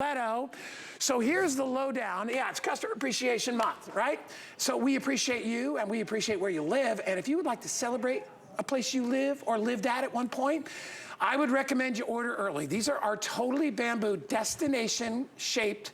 So here's the lowdown. Yeah, it's Customer Appreciation Month, right? So we appreciate you and we appreciate where you live. And if you would like to celebrate a place you live or lived at one point, I would recommend you order early. These are our totally bamboo destination-shaped,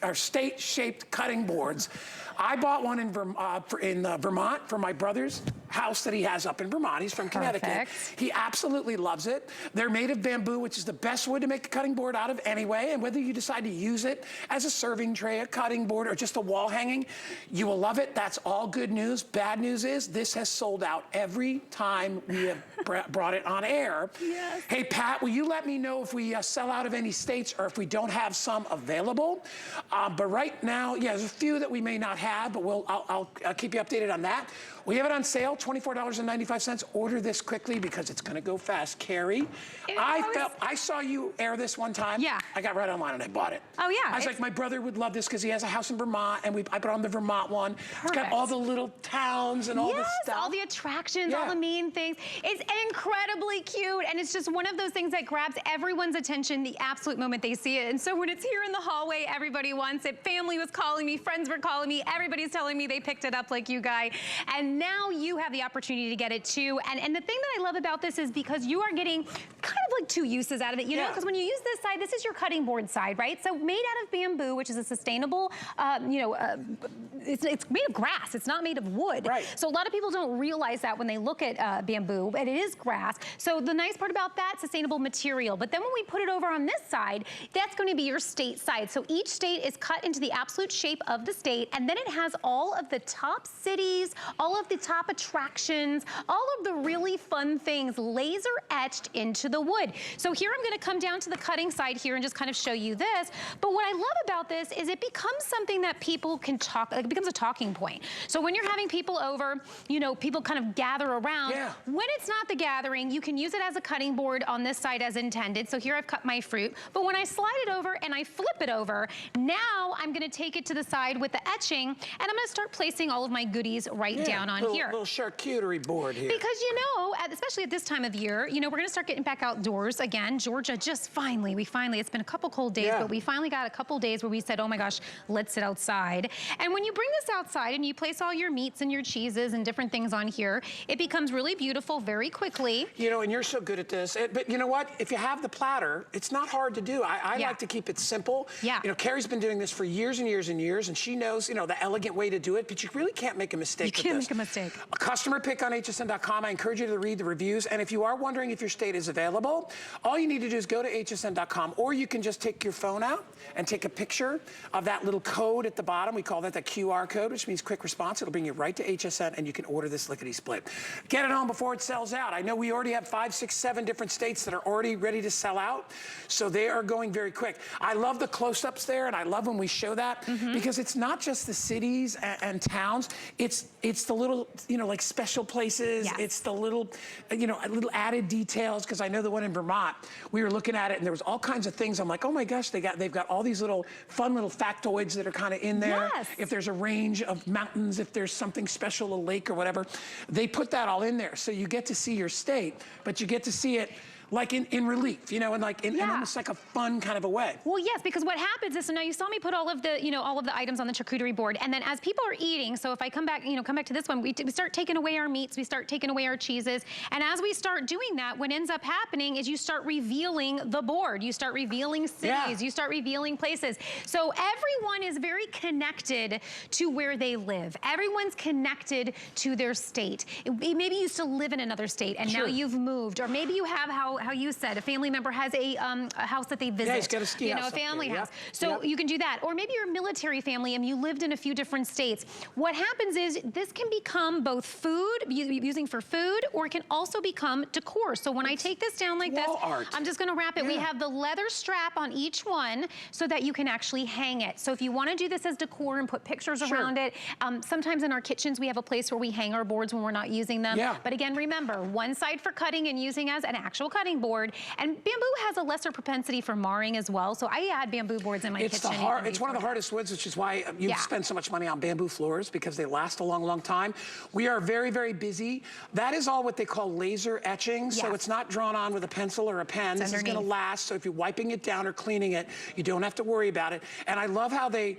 or state-shaped cutting boards. I bought one in Vermont for my brother's house that he has up in Vermont. He's from Connecticut. He absolutely loves it. They're made of bamboo, which is the best wood to make a cutting board out of anyway. And whether you decide to use it as a serving tray, a cutting board, or just a wall hanging, you will love it. That's all good news. Bad news is this has sold out every time we have brought it on air. Yes. Hey, Pat, will you let me know if we sell out of any states or if we don't have some available? But right now, yeah, there's a few that we may not have, but I'll keep you updated on that. We have it on sale, $24.95. Order this quickly because it's going to go fast. Carrie, I saw you air this one time. Yeah. I got right online and I bought it. Oh, yeah. I was like, my brother would love this because he has a house in Vermont, and I put on the Vermont one. Perfect. It's got all the little towns and all the stuff. All the attractions, all the main things. It's incredibly cute, and it's just one of those things that grabs everyone's attention the absolute moment they see it. And so when it's here in the hallway, everybody wants it. Family was calling me, friends were calling me, everybody's telling me they picked it up like you guys. And now you have the opportunity to get it too. And the thing that I love about this is because you are getting kind of like two uses out of it, you know, because when you use this side, this is your cutting board side, right? So made out of bamboo, which is a sustainable, it's made of grass. It's not made of wood. Right. So a lot of people don't realize that when they look at bamboo, but it is grass. So the nice part about that, sustainable material. But then when we put it over on this side, that's going to be your state side. So each state is cut into the absolute shape of the state, and then it has all of the top cities, all of the top attractions, all of the really fun things laser etched into the wood. So here I'm going to come down to the cutting side here and just kind of show you this. But what I love about this is it becomes something that people can talk, like it becomes a talking point. So when you're having people over, you know, people kind of gather around. When it's not the gathering, you can use it as a cutting board on this side as intended. So here I've cut my fruit. But when I slide it over and I flip it over, now I'm going to take it to the side with the etching, and I'm going to start placing all of my goodies right down on here. Little charcuterie board here. Because you know, especially at this time of year, you know, we're going to start getting back outdoors again. Georgia just finally, it's been a couple cold days, but we finally got a couple days where we said, oh my gosh, let's sit outside. And when you bring this outside and you place all your meats and your cheeses and different things on here, it becomes really beautiful very quickly. You know, and you're so good at this. But you know what? If you have the platter, it's not hard to do. I like to keep it simple. You know, Carrie's been doing this for years and years and years, and she knows, you know, the elegant way to do it, but you really can't make a mistake with this. You can't make a mistake. A customer pick on hsn.com. I encourage you to read the reviews, and if you are wondering if your state is available, all you need to do is go to hsn.com, or you can just take your phone out and take a picture of that little code at the bottom. We call that the QR code, which means quick response. It'll bring you right to HSN, and you can order this lickety-split. Get it on before it sells out. I know we already have 5, 6, 7 different states that are already ready to sell out, so they are going very quick. I love the close-ups there, and I love when we show that, because it's not just the cities and towns. It's the little, you know, like special places. It's the little, you know, little added details, because I know the one in Vermont, we were looking at it and there was all kinds of things. I'm like, oh my gosh, they've got all these little fun little factoids that are kind of in there. If there's a range of mountains, if there's something special, a lake or whatever, they put that all in there. So you get to see your state, but you get to see it like in relief, you know, and like in almost like a fun kind of a way. Well, yes, because what happens is, so now you saw me put all of the, you know, all of the items on the charcuterie board, and then as people are eating, so if I come back, you know, come back to this one, we start taking away our meats, we start taking away our cheeses, and as we start doing that, what ends up happening is you start revealing the board, you start revealing cities, you start revealing places. So everyone is very connected to where they live. Everyone's connected to their state. Maybe you used to live in another state, and now you've moved, or maybe you have how you said, a family member has a house that they visit. Yeah, he's got a ski house. You know, a family house. So you can do that. Or maybe you're a military family and you lived in a few different states. What happens is this can become both food, using for food, or it can also become decor. So when I take this down like this, I'm just gonna wrap it. We have the leather strap on each one so that you can actually hang it. So if you wanna do this as decor and put pictures around it, sometimes in our kitchens we have a place where we hang our boards when we're not using them. But again, remember, one side for cutting and using as an actual cutting cutting board. And bamboo has a lesser propensity for marring as well, so I add bamboo boards in my kitchen. It's one of the hardest woods, which is why you spend so much money on bamboo floors, because they last a long, long time. We are very, very busy. That is all what they call laser etching, so it's not drawn on with a pencil or a pen. This is gonna last, so if you're wiping it down or cleaning it, you don't have to worry about it. And I love how they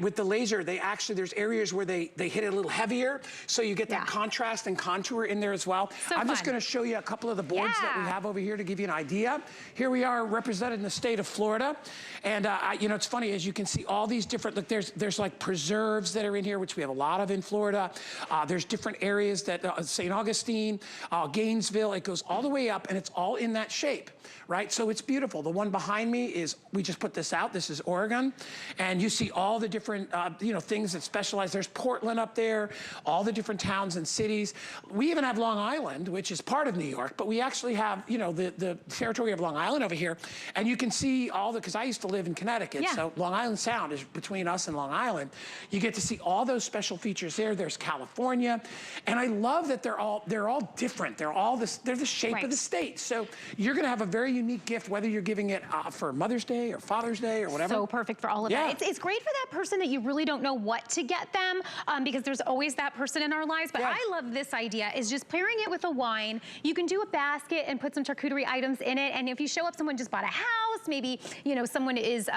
with the laser, they actually, there's areas where they hit it a little heavier, so you get that contrast and contour in there as well. So I'm just gonna show you a couple of the boards that we have over here to give you an idea. Here we are represented in the state of Florida. And you know, it's funny, as you can see all these different, look, there's like preserves that are in here, which we have a lot of in Florida. There's different areas that, St. Augustine, Gainesville, it goes all the way up and it's all in that shape, right? So it's beautiful. The one behind me is, we just put this out, this is Oregon. And you see all the different, you know, things that specialize. There's Portland up there, all the different towns and cities. We even have Long Island, which is part of New York, but we actually have, you know, the territory of Long Island over here. And you can see all the, because I used to live in Connecticut, so Long Island Sound is between us and Long Island. You get to see all those special features there. There's California. And I love that they're all different. They're the shape of the state. So you're gonna have a very unique gift, whether you're giving it for Mother's Day or Father's Day or whatever. So perfect for all of that. It's great for that person that you really don't know what to get them, because there's always that person in our lives. But I love this idea, is just pairing it with a wine. You can do a basket and put some charcuterie items in it. And if you show up, someone just bought a house, maybe, you know, someone is,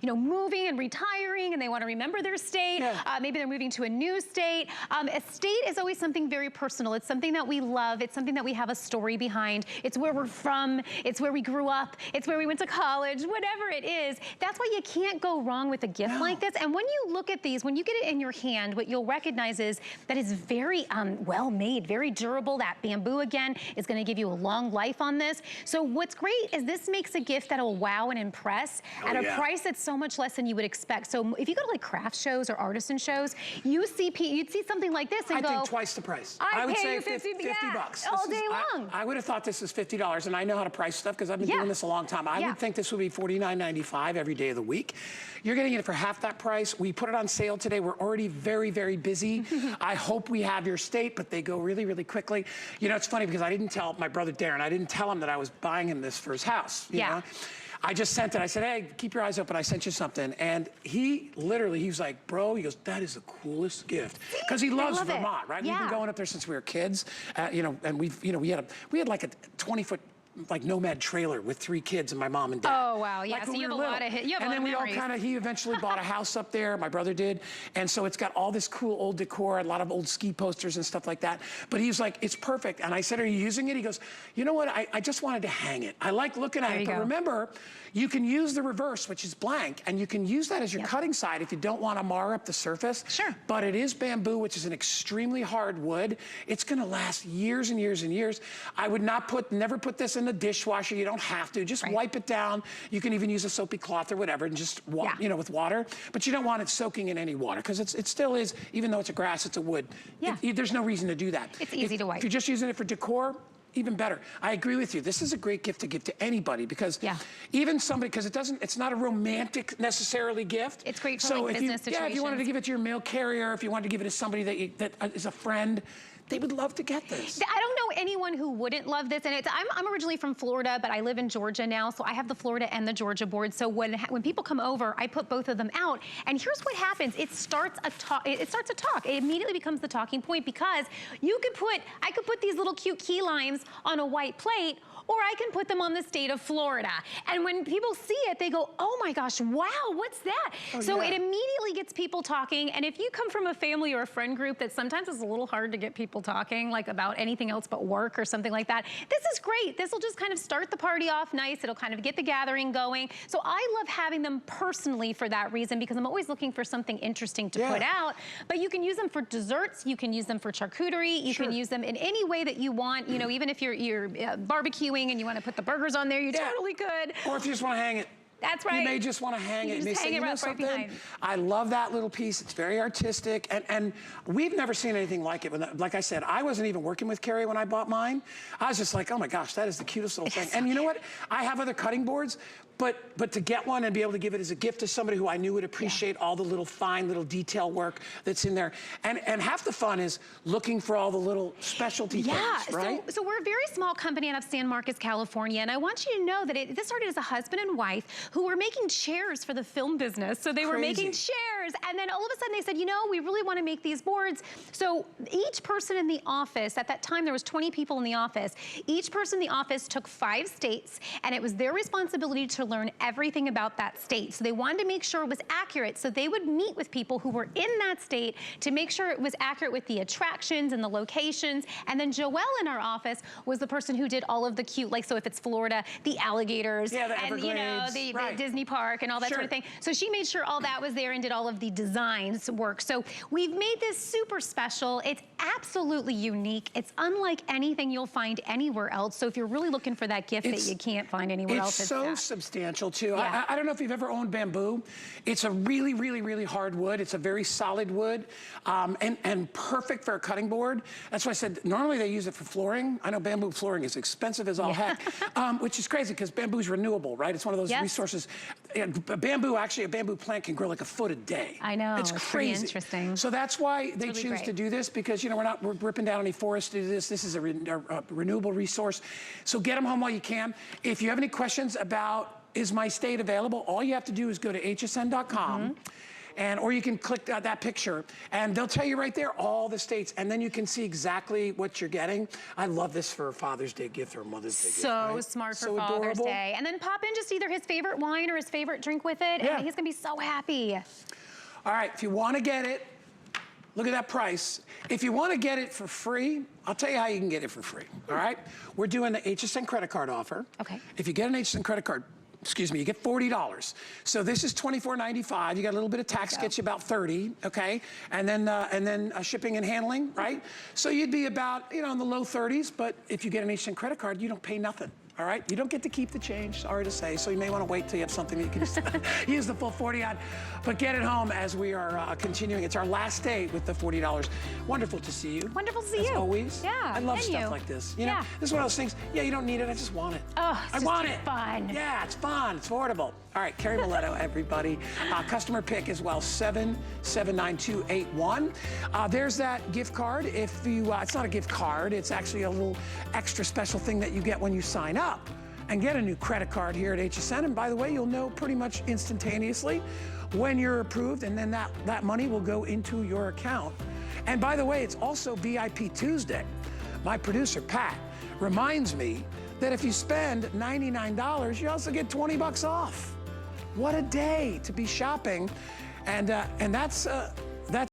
you know, moving and retiring and they want to remember their state. Maybe they're moving to a new state. A state is always something very personal. It's something that we love. It's something that we have a story behind. It's where we're from. It's where we grew up. It's where we went to college, whatever it is. That's why you can't go wrong with a gift like this. And when you look at these, when you get it in your hand, what you'll recognize is that it's very well made, very durable. That bamboo, again, is going to give you a long life on this. So what's great is this makes a gift that'll wow and impress at a price that's so much less than you would expect. So if you go to like craft shows or artisan shows, you'd see something like this and I think twice the price. I would say 50 bucks. All day long. I would have thought this is $50, and I know how to price stuff because I've been doing this a long time. I would think this would be $49.95 every day of the week. You're getting it for half that price. We put it on sale today. We're already very, very busy. I hope we have your state, but they go really, really quickly. You know, it's funny because I didn't tell my brother Darren, I didn't tell him that I was buying him this for his house. You know? I just sent it. I said, hey, keep your eyes open. I sent you something. And he was like, bro, he goes, that is the coolest gift. Because he loves Vermont, right? We've been going up there since we were kids. You know, and we had like a 20-foot like nomad trailer with 3 kids and my mom and dad. Oh, wow, yeah, like so you have a lot of hits. And then we all kind of, he eventually bought a house up there, my brother did, and so it's got all this cool old decor, a lot of old ski posters and stuff like that, but he was like, it's perfect. And I said, are you using it? He goes, you know what, I just wanted to hang it. I like looking at it, but remember, you can use the reverse, which is blank, and you can use that as your cutting side if you don't want to mar up the surface. Sure. But it is bamboo, which is an extremely hard wood. It's gonna last years and years and years. I would never put this in the dishwasher. You don't have to. Just wipe it down. You can even use a soapy cloth or whatever and just, you know, with water. But you don't want it soaking in any water because it still is, even though it's a grass, it's a wood. There's no reason to do that. It's easy to wipe. If you're just using it for decor, even better. I agree with you. This is a great gift to give to anybody because even somebody, because it's not a romantic necessarily gift. It's great for like business situations. If you wanted to give it to your mail carrier, if you wanted to give it to somebody that is a friend, they would love to get this. I don't know anyone who wouldn't love this. And I'm originally from Florida, but I live in Georgia now. So I have the Florida and the Georgia board. So when people come over, I put both of them out. And here's what happens. It starts a talk. It immediately becomes the talking point because I could put these little cute key limes on a white plate, or I can put them on the state of Florida. And when people see it, they go, oh my gosh, wow, what's that? So it immediately gets people talking. And if you come from a family or a friend group that sometimes is a little hard to get people talking, like about anything else but work or something like that, this is great. This will just kind of start the party off nice. It'll kind of get the gathering going. So I love having them personally for that reason because I'm always looking for something interesting to put out. But you can use them for desserts. You can use them for charcuterie. You can use them in any way that you want. You know, even if you're barbecuing and you want to put the burgers on there, you totally could. Or if you just want to hang it. That's right. You may just want to hang it. Just hang it right behind. I love that little piece. It's very artistic. And we've never seen anything like it. Like I said, I wasn't even working with Carrie when I bought mine. I was just like, oh my gosh, that is the cutest little thing. And you know what? I have other cutting boards. But to get one and be able to give it as a gift to somebody who I knew would appreciate all the little fine little detail work that's in there. And half the fun is looking for all the little specialty things, right? So we're a very small company out of San Marcos, California, and I want you to know that this started as a husband and wife who were making chairs for the film business. So they were making chairs, and then all of a sudden they said, you know, we really want to make these boards. So each person in the office, at that time there was 20 people in the office, each person in the office took 5 states, and it was their responsibility to learn everything about that state. So they wanted to make sure it was accurate. So they would meet with people who were in that state to make sure it was accurate with the attractions and the locations. And then Joelle in our office was the person who did all of the cute, like, so if it's Florida, the alligators, the and Everglades, you know, the Disney park and all that sort of thing. So she made sure all that was there and did all of the designs work. So we've made this super special. It's absolutely unique. It's unlike anything you'll find anywhere else. So if you're really looking for that gift that you can't find anywhere else, it's so substantial too. Yeah. I don't know if you've ever owned bamboo. It's a really, really, really hard wood. It's a very solid wood, and perfect for a cutting board. That's why I said normally they use it for flooring. I know bamboo flooring is expensive as all heck, which is crazy because bamboo is renewable, right? It's one of those resources. Bamboo, actually, a bamboo plant can grow like a foot a day. I know. It's crazy. Interesting. So that's why they choose to do this, because you know we're ripping down any forest to do this. This is a renewable resource. So get them home while you can. If you have any questions about is my state available, all you have to do is go to hsn.com. Or you can click that picture, and they'll tell you right there all the states, and then you can see exactly what you're getting. I love this for a Father's Day gift or a Mother's Day gift. So smart for Father's Day. And then pop in just either his favorite wine or his favorite drink with it, and he's gonna be so happy. All right, if you wanna get it, look at that price. If you wanna get it for free, I'll tell you how you can get it for free, all right? We're doing the HSN credit card offer. Okay. If you get an HSN credit card, you get $40. So this is $24.95. You got a little bit of tax, gets you about $30, okay? And then shipping and handling, right? So you'd be about, you know, in the low 30s, but if you get an HSN credit card, you don't pay nothing. All right, you don't get to keep the change, sorry to say, so you may want to wait till you have something that you can just use the full 40 on. But get it home as we are continuing. It's our last day with the $40. Wonderful to see you. Wonderful to see as you. always. Yeah, I love stuff like this. You know, this is one of those things, you don't need it, I just want it. Oh, I want it. Fun. Yeah, it's fun, it's affordable. All right, Carrie Miletto, everybody. Customer pick as well, 779281. There's that gift card. If you, it's not a gift card, it's actually a little extra special thing that you get when you sign up and get a new credit card here at HSN. And by the way, you'll know pretty much instantaneously when you're approved, and then that money will go into your account. And by the way, it's also VIP Tuesday. My producer, Pat, reminds me that if you spend $99, you also get 20 bucks off. What a day to be shopping. And that's